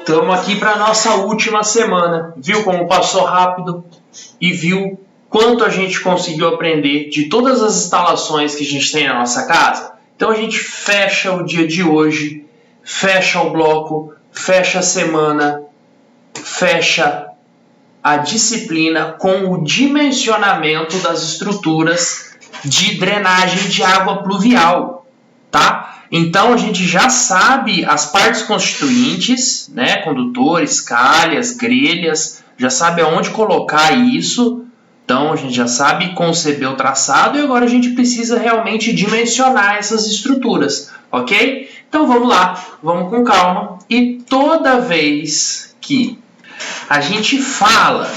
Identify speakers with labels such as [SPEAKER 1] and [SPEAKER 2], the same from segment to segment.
[SPEAKER 1] Estamos aqui para a nossa última semana. Viu como passou rápido? E viu quanto a gente conseguiu aprender de todas as instalações que a gente tem na nossa casa? Então a gente fecha o dia de hoje, fecha o bloco, fecha a semana, fecha a disciplina com o dimensionamento das estruturas de drenagem de água pluvial, tá? Então a gente já sabe as partes constituintes, né? Condutores, calhas, grelhas, já sabe aonde colocar isso. Então a gente já sabe conceber o traçado e agora a gente precisa realmente dimensionar essas estruturas, ok? Então vamos lá, vamos com calma. E toda vez que a gente fala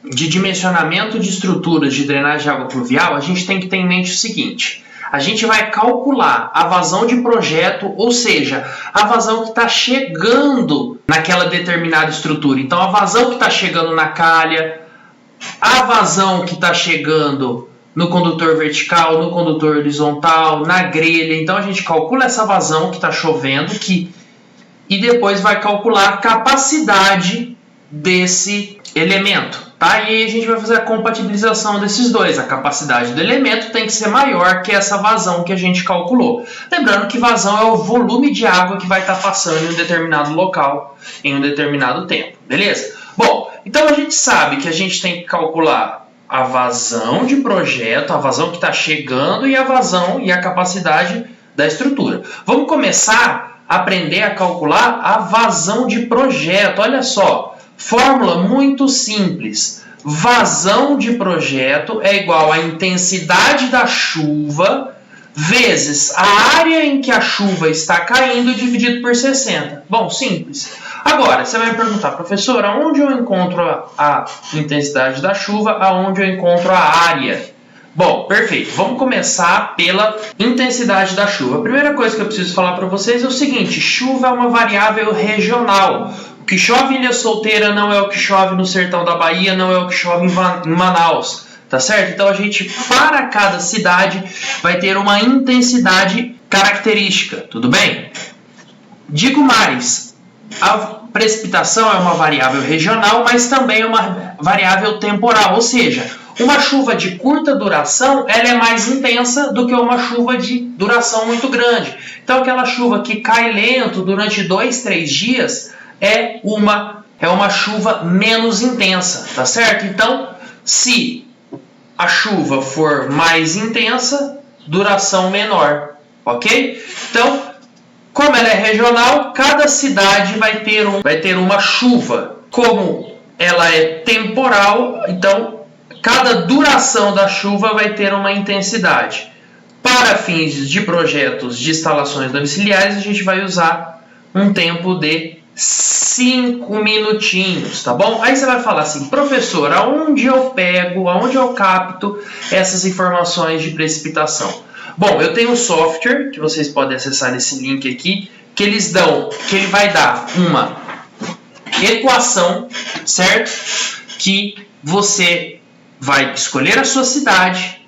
[SPEAKER 1] de dimensionamento de estruturas de drenagem de água pluvial, a gente tem que ter em mente o seguinte: a gente vai calcular a vazão de projeto, ou seja, a vazão que está chegando naquela determinada estrutura. Então, a vazão que está chegando na calha, a vazão que está chegando no condutor vertical, no condutor horizontal, na grelha. Então, a gente calcula essa vazão que está chovendo e depois vai calcular a capacidade desse elemento. Tá? E aí a gente vai fazer a compatibilização desses dois. A capacidade do elemento tem que ser maior que essa vazão que a gente calculou. Lembrando que vazão é o volume de água que vai estar passando em um determinado local, em um determinado tempo. Beleza? Bom, então a gente sabe que a gente tem que calcular a vazão de projeto, a vazão que está chegando e a vazão e a capacidade da estrutura. Vamos começar a aprender a calcular a vazão de projeto. Olha só. Fórmula muito simples. Vazão de projeto é igual à intensidade da chuva vezes a área em que a chuva está caindo dividido por 60. Bom, simples. Agora, você vai me perguntar, professor, aonde eu encontro a intensidade da chuva, aonde eu encontro a área? Bom, perfeito. Vamos começar pela intensidade da chuva. A primeira coisa que eu preciso falar para vocês é o seguinte: chuva é uma variável regional. O que chove em Ilha Solteira não é o que chove no sertão da Bahia, não é o que chove em Manaus, tá certo? Então a gente, para cada cidade, vai ter uma intensidade característica, tudo bem? Digo mais, a precipitação é uma variável regional, mas também é uma variável temporal, ou seja, uma chuva de curta duração, ela é mais intensa do que uma chuva de duração muito grande. Então aquela chuva que cai lento durante 2, 3 dias é uma chuva menos intensa, tá certo? Então, se a chuva for mais intensa, duração menor, ok? Então, como ela é regional, cada cidade vai ter uma chuva. Como ela é temporal, então cada duração da chuva vai ter uma intensidade. Para fins de projetos de instalações domiciliares, a gente vai usar um tempo de 5 minutinhos, tá bom? Aí você vai falar assim: professor, aonde eu capto essas informações de precipitação? Bom, eu tenho um software que vocês podem acessar nesse link aqui, que ele vai dar uma equação, certo? Que você vai escolher a sua cidade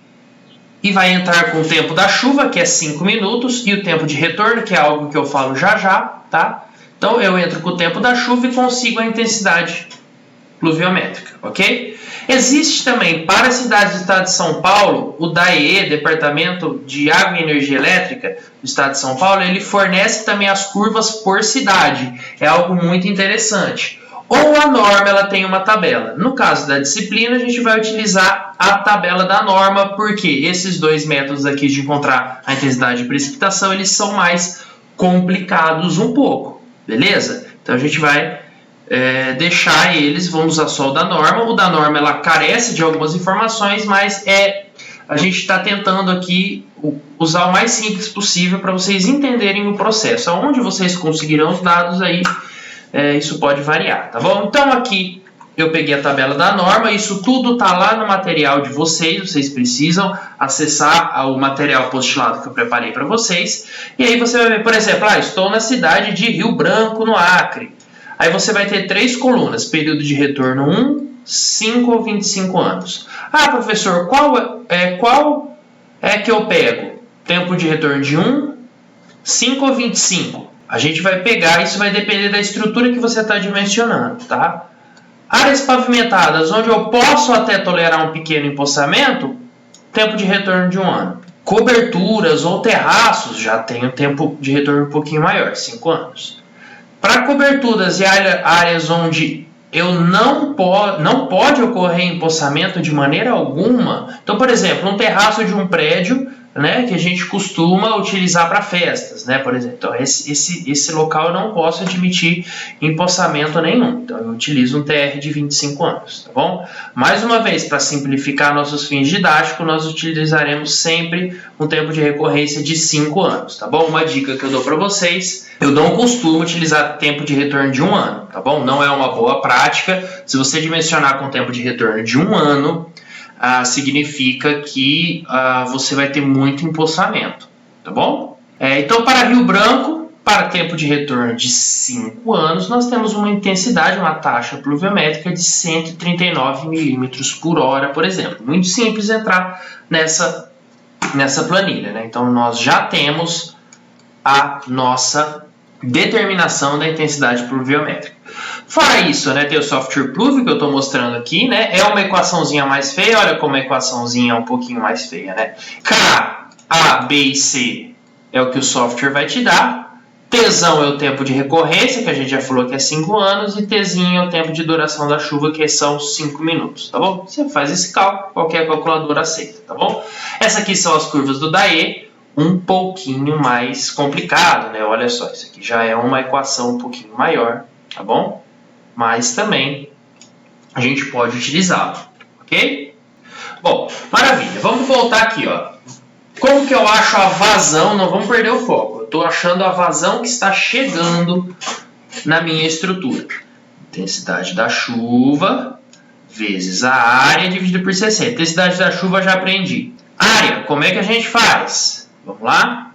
[SPEAKER 1] e vai entrar com o tempo da chuva, que é 5 minutos, e o tempo de retorno, que é algo que eu falo já já, tá? Então, eu entro com o tempo da chuva e consigo a intensidade pluviométrica, ok? Existe também, para a cidade do estado de São Paulo, o DAEE, Departamento de Água e Energia Elétrica do estado de São Paulo, ele fornece também as curvas por cidade. É algo muito interessante. Ou a norma, ela tem uma tabela. No caso da disciplina, a gente vai utilizar a tabela da norma, porque esses dois métodos aqui de encontrar a intensidade de precipitação, eles são mais complicados um pouco. Beleza? Então a gente vai deixar eles, vamos usar só o da norma. O da norma ela carece de algumas informações, mas a gente está tentando aqui usar o mais simples possível para vocês entenderem o processo. Aonde vocês conseguirão os dados aí, isso pode variar, tá bom? Então aqui eu peguei a tabela da norma, isso tudo está lá no material de vocês precisam acessar o material postilado que eu preparei para vocês, e aí você vai ver, por exemplo, estou na cidade de Rio Branco, no Acre. Aí você vai ter 3 colunas, período de retorno 1, 5 ou 25 anos. Professor, qual é que eu pego? Tempo de retorno de 1, 5 ou 25? a gente vai pegar, isso vai depender da estrutura que você está dimensionando, tá? Áreas pavimentadas, onde eu posso até tolerar um pequeno empossamento, tempo de retorno de 1 ano. Coberturas ou terraços, já tem um tempo de retorno um pouquinho maior, 5 anos. Para coberturas e áreas onde não pode ocorrer empossamento de maneira alguma, então, por exemplo, um terraço de um prédio, né, que a gente costuma utilizar para festas, né, por exemplo. Então, esse local eu não posso admitir empossamento nenhum. Então, eu utilizo um TR de 25 anos, tá bom? Mais uma vez, para simplificar nossos fins didáticos, nós utilizaremos sempre um tempo de recorrência de 5 anos, tá bom? Uma dica que eu dou para vocês, eu não costumo utilizar tempo de retorno de 1 ano, tá bom? Não é uma boa prática. Se você dimensionar com tempo de retorno de 1 ano, significa que você vai ter muito empossamento, tá bom? Então, para Rio Branco, para tempo de retorno de 5 anos, nós temos uma intensidade, uma taxa pluviométrica de 139 milímetros por hora, por exemplo. Muito simples entrar nessa planilha, né? Então, nós já temos a nossa determinação da intensidade pluviométrica. Fora isso, né, tem o software Pluve que eu estou mostrando aqui, né? É uma equaçãozinha mais feia, olha como a equaçãozinha é um pouquinho mais feia, né? K, A, B e C é o que o software vai te dar. Tzão é o tempo de recorrência, que a gente já falou que é 5 anos, e Tzinho é o tempo de duração da chuva, que são 5 minutos, tá bom? Você faz esse cálculo, qualquer calculadora aceita, tá bom? Essas aqui são as curvas do DAE, um pouquinho mais complicado, né? Olha só, isso aqui já é uma equação um pouquinho maior, tá bom? Mas também a gente pode utilizá-lo, ok? Bom, maravilha. Vamos voltar aqui, ó. Como que eu acho a vazão? Não vamos perder o foco. Eu estou achando a vazão que está chegando na minha estrutura. Intensidade da chuva vezes a área dividido por 60. Intensidade da chuva já aprendi. Área, como é que a gente faz? Vamos lá?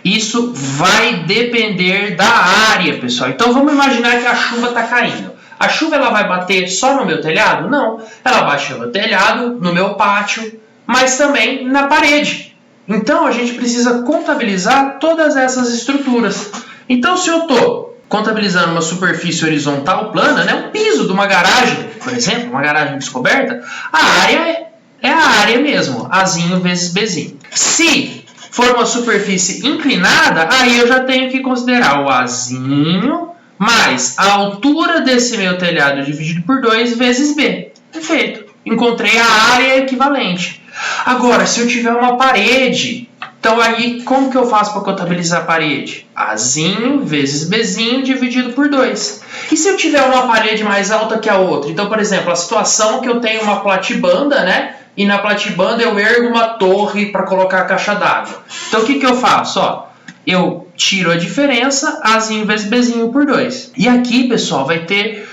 [SPEAKER 1] Isso vai depender da área, pessoal. Então vamos imaginar que a chuva está caindo. A chuva ela vai bater só no meu telhado? Não. Ela bate no meu telhado, no meu pátio, mas também na parede. Então a gente precisa contabilizar todas essas estruturas. Então se eu estou contabilizando uma superfície horizontal plana, né, um piso de uma garagem, por exemplo, uma garagem descoberta, a área é a área mesmo, Azinho vezes Bzinho. Se for uma superfície inclinada, aí eu já tenho que considerar o Azinho mais a altura desse meu telhado dividido por 2 vezes B. Perfeito. Encontrei a área equivalente. Agora, se eu tiver uma parede, então aí como que eu faço para contabilizar a parede? Azinho vezes Bzinho dividido por 2. E se eu tiver uma parede mais alta que a outra? Então, por exemplo, a situação que eu tenho uma platibanda, né? E na platibanda eu ergo uma torre para colocar a caixa d'água. Então, o que eu faço? Ó, eu tiro a diferença, Azinho vezes Bzinho por 2. E aqui, pessoal, vai ter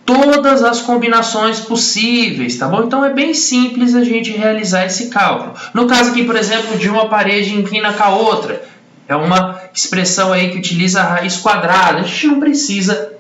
[SPEAKER 1] todas as combinações possíveis, tá bom? Então, é bem simples a gente realizar esse cálculo. No caso aqui, por exemplo, de uma parede inclina com a outra, é uma expressão aí que utiliza a raiz quadrada. A gente não precisa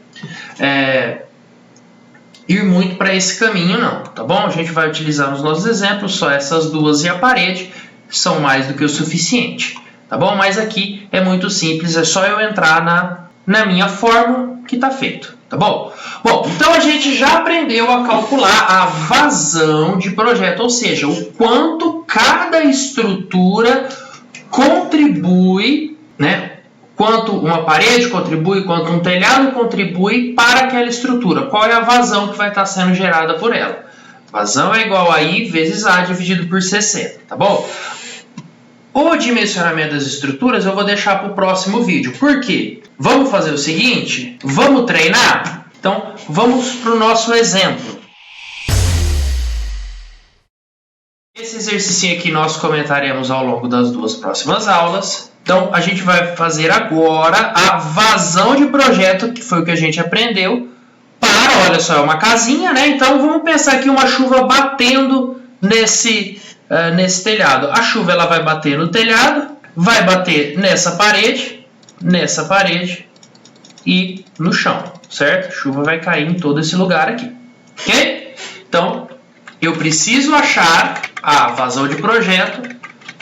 [SPEAKER 1] ir muito para esse caminho, não, tá bom? A gente vai utilizar nos nossos exemplos só essas duas e a parede, são mais do que o suficiente, tá bom? Mas aqui é muito simples, é só eu entrar na minha fórmula que está feito, tá bom? Bom, então a gente já aprendeu a calcular a vazão de projeto, ou seja, o quanto cada estrutura contribui, né? Quanto uma parede contribui, quanto um telhado contribui para aquela estrutura. Qual é a vazão que vai estar sendo gerada por ela? Vazão é igual a I vezes A dividido por 60, tá bom? O dimensionamento das estruturas eu vou deixar para o próximo vídeo. Por quê? Vamos fazer o seguinte? Vamos treinar? Então, vamos para o nosso exemplo. Esse exercício aqui nós comentaremos ao longo das 2 próximas aulas. Então, a gente vai fazer agora a vazão de projeto, que foi o que a gente aprendeu, para, olha só, é uma casinha, né? Então, vamos pensar aqui uma chuva batendo nesse telhado. A chuva ela vai bater no telhado, vai bater nessa parede e no chão, certo? A chuva vai cair em todo esse lugar aqui, ok? Então, eu preciso achar a vazão de projeto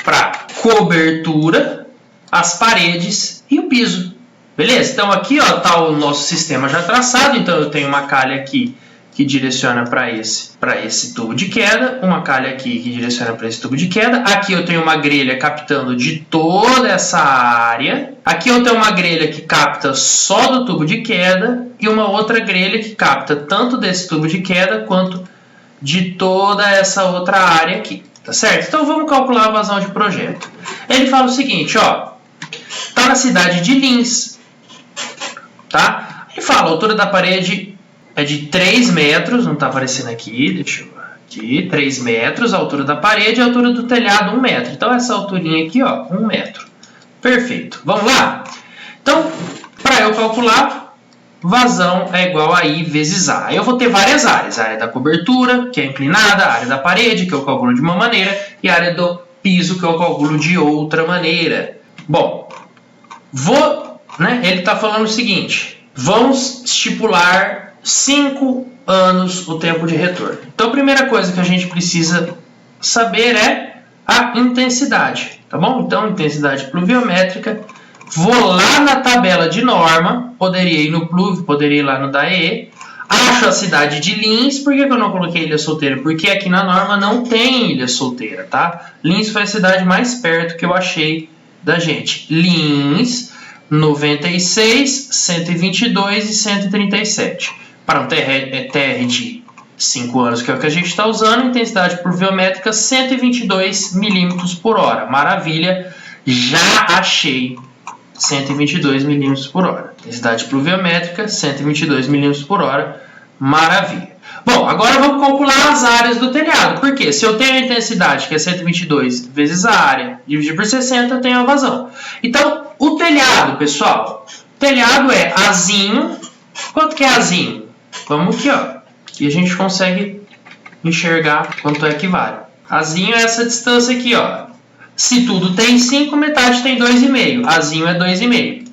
[SPEAKER 1] para cobertura, as paredes e o piso, Beleza? Então aqui está o nosso sistema já traçado. Então eu tenho uma calha aqui que direciona para esse tubo de queda, uma calha aqui que direciona para esse tubo de queda. Aqui eu tenho uma grelha captando de toda essa área. Aqui eu tenho uma grelha que capta só do tubo de queda e uma outra grelha que capta tanto desse tubo de queda quanto de toda essa outra área aqui, tá certo? Então vamos calcular a vazão de projeto. Ele fala o seguinte, ó, tá na cidade de Lins, tá? Ele fala, a altura da parede é de 3 metros, não está aparecendo aqui, deixa eu ver aqui, 3 metros, a altura da parede e a altura do telhado 1 metro. Então essa alturinha aqui, ó, 1 metro. Perfeito. Vamos lá? Então, para eu calcular, vazão é igual a I vezes A. Eu vou ter várias áreas, a área da cobertura, que é inclinada, a área da parede, que eu calculo de uma maneira, e a área do piso, que eu calculo de outra maneira. Bom, ele está falando o seguinte, vamos estipular 5 anos o tempo de retorno. Então a primeira coisa que a gente precisa saber é a intensidade, tá bom? Então intensidade pluviométrica, vou lá na tabela de norma, poderia ir no Pluv, poderia ir lá no DAE, acho a cidade de Lins. Por que eu não coloquei Ilha Solteira? Porque aqui na norma não tem Ilha Solteira, tá? Lins foi a cidade mais perto que eu achei da gente. Lins, 96, 122 e 137. Para um TR de 5 anos, que é o que a gente está usando, intensidade pluviométrica 122 milímetros por hora. Maravilha, já achei 122 milímetros por hora. Intensidade pluviométrica 122 milímetros por hora. Maravilha. Bom, agora vamos calcular as áreas do telhado. Por quê? Se eu tenho a intensidade, que é 122 vezes a área, dividido por 60, eu tenho a vazão. Então, o telhado, pessoal, o telhado é Azinho. Quanto que é Azinho? Vamos aqui, ó. E a gente consegue enxergar quanto é que vale. Azinho é essa distância aqui, ó. Se tudo tem 5, metade tem 2,5. Azinho é 2,5.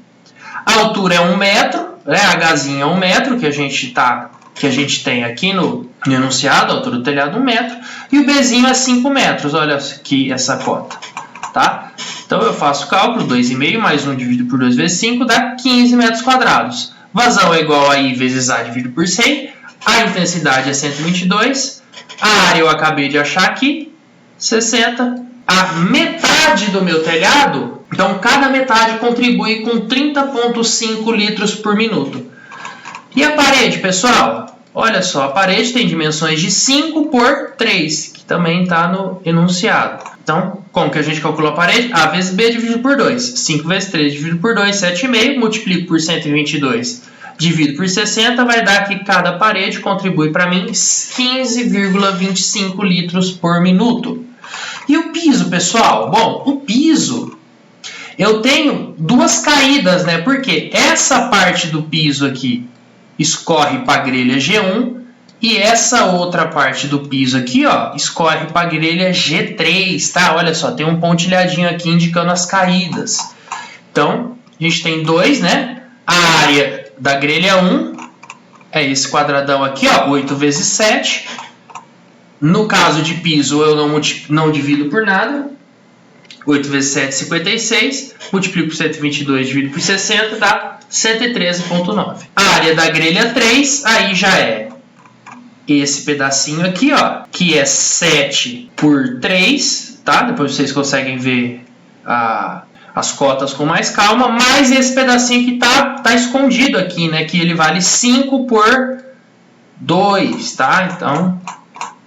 [SPEAKER 1] A altura é 1 metro, né? Hzinho é 1 metro, que a gente tem aqui no enunciado, a altura do telhado 1 metro. E o Bzinho é 5 metros, olha aqui essa cota, tá? Então eu faço o cálculo, 2,5 mais 1 dividido por 2 vezes 5 dá 15 metros quadrados. Vazão é igual a I vezes A dividido por 100. A intensidade é 122. A área eu acabei de achar aqui, 60. A metade do meu telhado, então cada metade contribui com 30,5 litros por minuto. E a parede, pessoal? Olha só, a parede tem dimensões de 5 por 3, que também está no enunciado. Então, como que a gente calcula a parede? A vezes B dividido por 2. 5 vezes 3 dividido por 2, 7,5. Multiplico por 122, dividido por 60. Vai dar que cada parede contribui para mim 15,25 litros por minuto. E o piso, pessoal? Bom, o piso, eu tenho duas caídas, né? Porque essa parte do piso aqui escorre para a grelha G1. E essa outra parte do piso aqui, ó, escorre para a grelha G3, tá? Olha só, tem um pontilhadinho aqui indicando as caídas. Então, a gente tem dois, né? A área da grelha 1 é esse quadradão aqui, ó, 8 vezes 7. No caso de piso, eu não divido por nada. 8 vezes 7, 56. Multiplico por 122, divido por 60, dá 113,9. A área da grelha 3, aí já é esse pedacinho aqui, ó, que é 7 por 3, tá? Depois vocês conseguem ver as cotas com mais calma, mais esse pedacinho que tá escondido aqui, né? Que ele vale 5 por 2, tá? Então,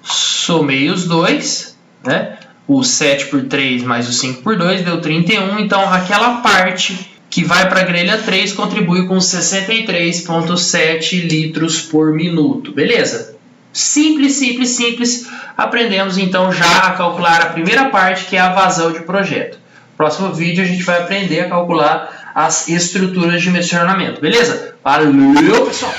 [SPEAKER 1] somei os dois, né? O 7 por 3 mais o 5 por 2 deu 31, então aquela parte que vai para a grelha 3 contribui com 63,7 litros por minuto, beleza? Simples, simples, simples. Aprendemos então já a calcular a primeira parte, que é a vazão de projeto. No próximo vídeo a gente vai aprender a calcular as estruturas de dimensionamento, beleza? Valeu, pessoal!